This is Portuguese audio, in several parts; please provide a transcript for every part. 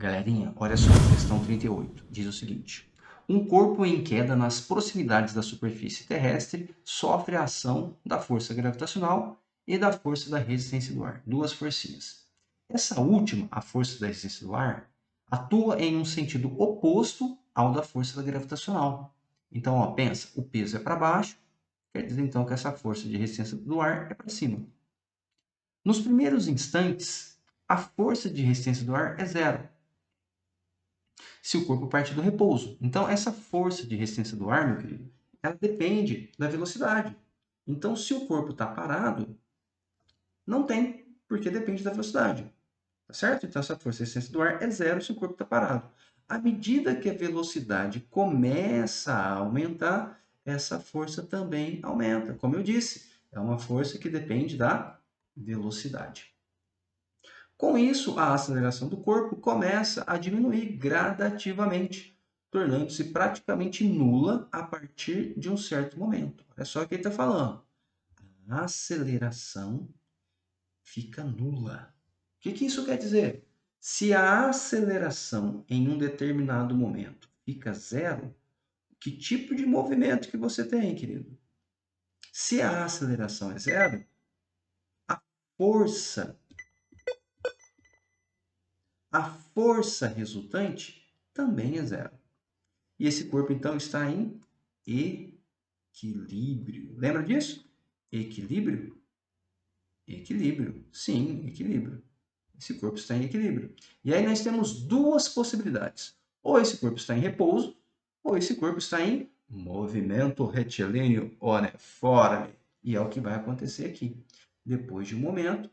Galerinha, olha só, questão 38. Diz o seguinte. Um corpo em queda nas proximidades da superfície terrestre sofre a ação da força gravitacional e da força da resistência do ar. Duas forcinhas. Essa última, a força da resistência do ar, atua em um sentido oposto ao da força gravitacional. Então, ó, pensa, o peso é para baixo, quer dizer então que essa força de resistência do ar é para cima. Nos primeiros instantes, a força de resistência do ar é zero, se o corpo parte do repouso. Então, essa força de resistência do ar, meu querido, ela depende da velocidade. Então, se o corpo está parado, não tem, porque depende da velocidade. Tá certo? Então, essa força de resistência do ar é zero se o corpo está parado. À medida que a velocidade começa a aumentar, essa força também aumenta. Como eu disse, é uma força que depende da velocidade. Com isso, a aceleração do corpo começa a diminuir gradativamente, tornando-se praticamente nula a partir de um certo momento. Olha só o que ele está falando. A aceleração fica nula. O que isso quer dizer? Se a aceleração em um determinado momento fica zero, que tipo de movimento que você tem, querido? Se a aceleração é zero, a força a força resultante também é zero. E esse corpo, então, está em equilíbrio. Lembra disso? Equilíbrio? Equilíbrio. Sim, equilíbrio. Esse corpo está em equilíbrio. E aí nós temos duas possibilidades. Ou esse corpo está em repouso, ou esse corpo está em movimento retilíneo uniforme. E é o que vai acontecer aqui. Depois de um momento,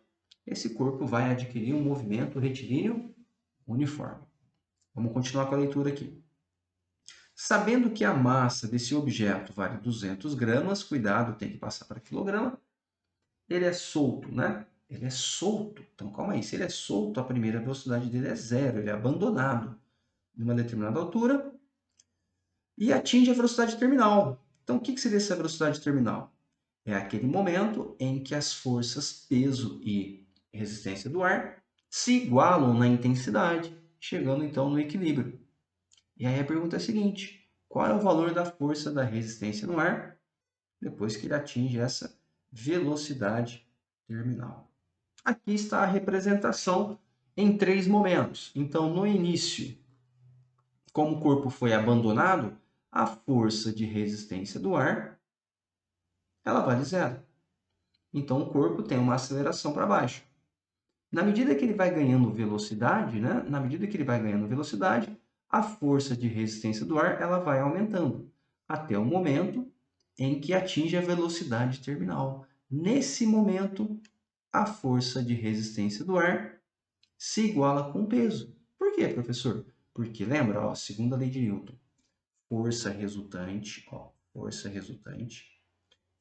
esse corpo vai adquirir um movimento retilíneo uniforme. Vamos continuar com a leitura aqui. Sabendo que a massa desse objeto vale 200 gramas, cuidado, tem que passar para quilograma, ele é solto, né? Ele é solto. Então, calma aí. Se ele é solto, a primeira velocidade dele é zero. Ele é abandonado de uma determinada altura e atinge a velocidade terminal. Então, o que seria essa velocidade terminal? É aquele momento em que as forças peso e resistência do ar se igualam na intensidade, chegando então no equilíbrio. E aí a pergunta é a seguinte: qual é o valor da força da resistência no ar depois que ele atinge essa velocidade terminal? Aqui está a representação em três momentos. Então, no início, como o corpo foi abandonado, a força de resistência do ar ela vale zero. Então, o corpo tem uma aceleração para baixo. Na medida que ele vai ganhando velocidade, né? Na medida que ele vai ganhando velocidade, a força de resistência do ar ela vai aumentando, até o momento em que atinge a velocidade terminal. Nesse momento, a força de resistência do ar se iguala com o peso. Por quê, professor? Porque lembra, ó, segunda lei de Newton, força resultante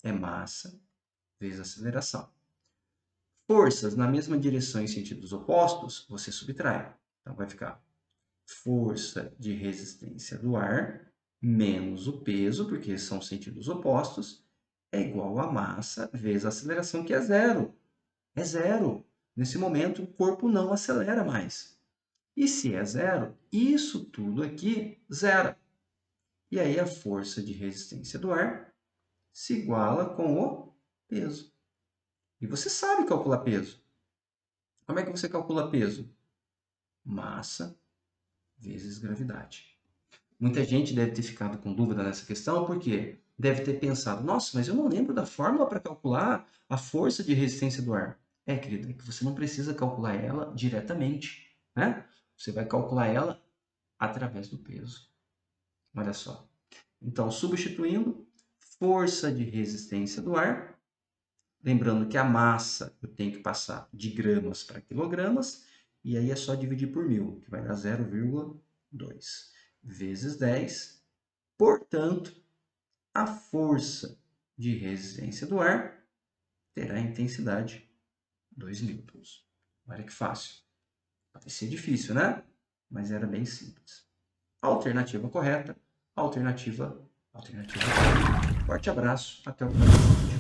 é massa vezes aceleração. Forças na mesma direção em sentidos opostos, você subtrai. Então, vai ficar força de resistência do ar menos o peso, porque são sentidos opostos, é igual a massa vezes a aceleração, que é zero. É zero. Nesse momento, o corpo não acelera mais. E se é zero, isso tudo aqui zera. E aí a força de resistência do ar se iguala com o peso. E você sabe calcular peso. Como é que você calcula peso? Massa vezes gravidade. Muita gente deve ter ficado com dúvida nessa questão, porque deve ter pensado, nossa, mas eu não lembro da fórmula para calcular a força de resistência do ar. É, querido, é que você não precisa calcular ela diretamente, né? Você vai calcular ela através do peso. Olha só. Então, substituindo força de resistência do ar, lembrando que a massa eu tenho que passar de gramas para quilogramas, e aí é só dividir por 1000, que vai dar 0,2 vezes 10. Portanto, a força de resistência do ar terá a intensidade 2 newtons. Olha que fácil. Parecia difícil, né? Mas era bem simples. Alternativa correta, alternativa. Forte abraço, até o próximo vídeo.